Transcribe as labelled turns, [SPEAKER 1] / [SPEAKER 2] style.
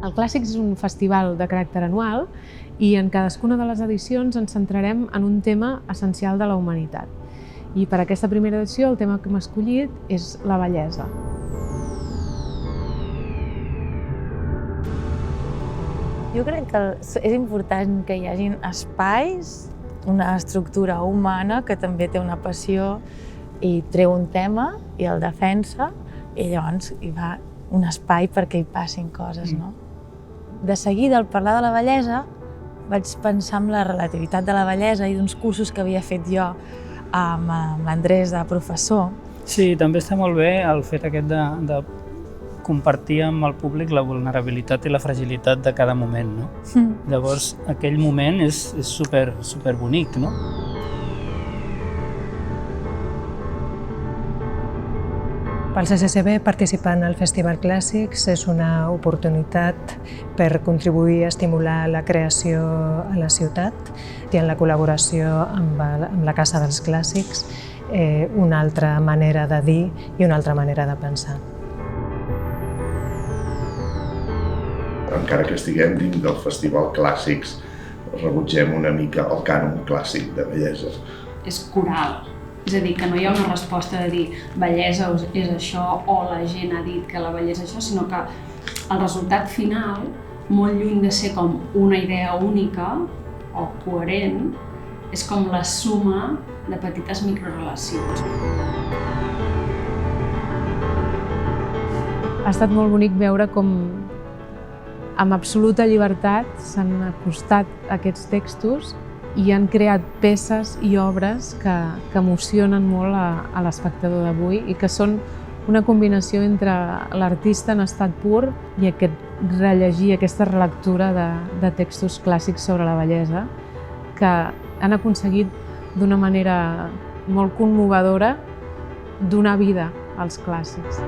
[SPEAKER 1] El Clàssics és un festival de caràcter anual i en cadascuna de les edicions ens centrarem en un tema essencial de la humanitat. I per aquesta primera edició el tema que hem escollit és la bellesa.
[SPEAKER 2] Jo crec que és important que hi hagi espais, una estructura humana que també té una passió i treu un tema i el defensa i llavors hi va un espai perquè hi passin coses, no? De seguida, al parlar de la bellesa, vaig pensar en la relativitat de la bellesa i d'uns cursos que havia fet jo amb l'Andrés de professor.
[SPEAKER 3] Sí, també està molt bé el fet aquest de compartir amb el públic la vulnerabilitat i la fragilitat de cada moment, no? Llavors, aquell moment és super bonic, no?
[SPEAKER 4] Pel CCCB, participar en el Festival Clàssics és una oportunitat per contribuir a estimular la creació a la ciutat i en la col·laboració amb la Casa dels Clàssics, una altra manera de dir i una altra manera de pensar.
[SPEAKER 5] Encara que estiguem dins del Festival Clàssics, rebutgem una mica el cànon clàssic de bellesa.
[SPEAKER 6] És coral. És a dir, que no hi ha una resposta de dir bellesa és això o la gent ha dit que la bellesa és això, sinó que el resultat final, molt lluny de ser com una idea única o coherent, és com la suma de petites microrelacions.
[SPEAKER 1] Ha estat molt bonic veure com amb absoluta llibertat s'han acostat aquests textos i han creat peces i obres que emocionen molt a l'espectador d'avui i que són una combinació entre l'artista en estat pur i aquest rellegir, aquesta relectura de textos clàssics sobre la bellesa que han aconseguit d'una manera molt commovedora donar vida als clàssics.